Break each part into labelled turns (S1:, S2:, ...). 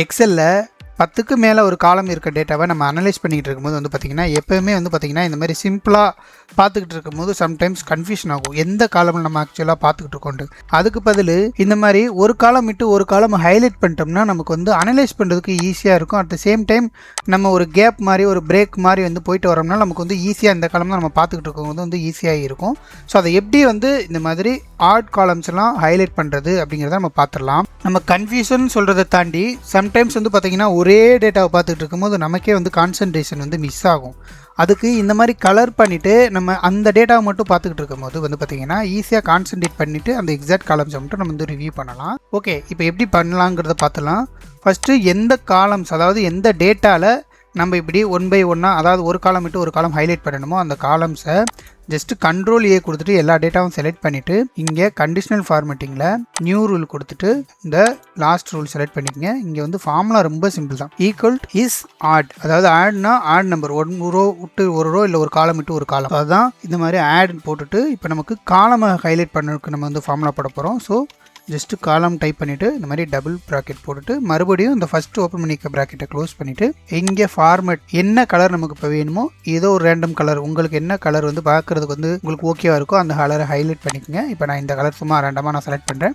S1: எக்ஸலில் 10க்கு மேலே ஒரு காலம் இருக்க டேட்டாவை நம்ம அனலைஸ் பண்ணிகிட்டு இருக்கும்போது வந்து பார்த்திங்கன்னா எப்போயுமே வந்து பார்த்திங்கன்னா இந்த மாதிரி சிம்பிளாக பார்த்துக்கிட்டு இருக்கும்போது சம்டைம்ஸ் கன்ஃபியூஷன் ஆகும், எந்த காலமில் நம்ம ஆக்சுவலாக பார்த்துக்கிட்டு இருக்கோண்டு. அதுக்கு பதில் இந்த மாதிரி ஒரு காலம் விட்டு ஒரு காலம் ஹைலைட் பண்ணிட்டோம்னா நமக்கு வந்து அனலைஸ் பண்ணுறதுக்கு ஈஸியாக இருக்கும். அட் த சேம் டைம் நம்ம ஒரு கேப் மாதிரி ஒரு பிரேக் மாதிரி வந்து போயிட்டு வரோம்னா நமக்கு வந்து ஈஸியாக இந்த காலம் தான் நம்ம பார்த்துக்கிட்டு இருக்கோம் வந்து ஈஸியாக இருக்கும். ஸோ அதை எப்படி வந்து இந்த மாதிரி ஆட் காலம்ஸ் எல்லாம் ஹைலைட் பண்ணுறது அப்படிங்கிறத நம்ம பார்த்துடலாம். நம்ம கன்ஃபியூஷன் சொல்கிறத தாண்டி சம்டைம்ஸ் வந்து பார்த்திங்கன்னா ஒரே டேட்டாவை பார்த்துக்கிட்டு இருக்கும்போது நமக்கே வந்து கான்சன்ட்ரேஷன் வந்து மிஸ் ஆகும். அதுக்கு இந்த மாதிரி கலர் பண்ணிவிட்டு நம்ம அந்த டேட்டாவை மட்டும் பார்த்துக்கிட்டு இருக்கும்போது வந்து பார்த்திங்கன்னா ஈஸியாக கான்சன்ட்ரேட் பண்ணிவிட்டு அந்த எக்ஸாக்ட் காலம்ஸை மட்டும் நம்ம வந்து ரிவ்யூ பண்ணலாம். ஓகே, இப்போ எப்படி பண்ணலாங்கிறத பார்த்துலாம். ஃபஸ்ட்டு எந்த காலம்ஸ், அதாவது எந்த டேட்டாவில் நம்ம இப்படி 1 by 1 அதாவது ஒரு காலம் விட்டு ஒரு காலம் ஹைலைட் பண்ணணுமோ அந்த காலம்ஸை ஜஸ்ட்டு Ctrl A கொடுத்துட்டு எல்லா டேட்டாவும் செலக்ட் பண்ணிவிட்டு இங்கே கண்டிஷனல் ஃபார்மேட்டிங்கில் நியூ ரூல் கொடுத்துட்டு இந்த லாஸ்ட் ரூல் செலக்ட் பண்ணிக்கங்க. இங்கே வந்து ஃபார்முலா ரொம்ப சிம்பிள் தான். ஈக்குவல் இஸ் ஆட், அதாவது ஆட்னா ஆட் நம்பர், ஒரு ரோ விட்டு ஒரு ரோ இல்லை ஒரு காலம் விட்டு ஒரு காலம், அதுதான் இந்த மாதிரி ஆட் போட்டுட்டு இப்போ நமக்கு காலமை ஹைலைட் பண்ணுறதுக்கு நம்ம வந்து ஃபார்முலா போட போகிறோம். ஸோ ஜஸ்ட்டு காலம் டைப் பண்ணிவிட்டு இந்த மாதிரி டபுள் ப்ராக்கெட் போட்டுட்டு மறுபடியும் இந்த ஃபஸ்ட்டு ஓப்பன் பண்ணிக்க ப்ராக்கெட்டை க்ளோஸ் பண்ணிவிட்டு இங்கே ஃபார்மேட் என்ன கலர் நமக்கு இப்போ வேணுமோ ஏதோ ஒரு ரேண்டம் கலர், உங்களுக்கு என்ன கலர் வந்து பார்க்குறதுக்கு வந்து உங்களுக்கு ஓகேவா இருக்கோ அந்த கலரை ஹைலைட் பண்ணிக்கோங்க. இப்போ நான் இந்த கலர் சும்மா ரேண்டமாக நான் செலக்ட் பண்ணுறேன்.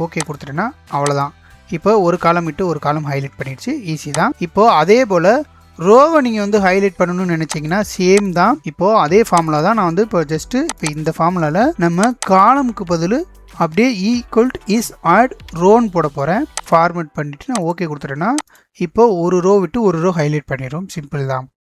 S1: ஓகே கொடுத்துட்டேன்னா அவ்வளோதான். இப்போ ஒரு காலம் விட்டு ஒரு காலம் ஹைலைட் பண்ணிடுச்சு, ஈஸி தான். இப்போது அதே போல் ரோவை நீங்கள் வந்து ஹைலைட் பண்ணணும்னு நினச்சிங்கன்னா சேம் தான். இப்போது அதே ஃபார்முலா தான் நான் வந்து இப்போ ஜஸ்ட்டு இப்போ இந்த ஃபார்முலாவில் நம்ம காலமுக்கு பதில் அப்படியே ஈக்குவல் இஸ் ஆட் ரோன்னு போட போகிறேன். ஃபார்மேட் பண்ணிவிட்டு நான் ஓகே கொடுத்துட்டேன்னா இப்போ ஒரு ரோ விட்டு ஒரு ரோ ஹைலைட் பண்ணிடும். சிம்பிள் தான்.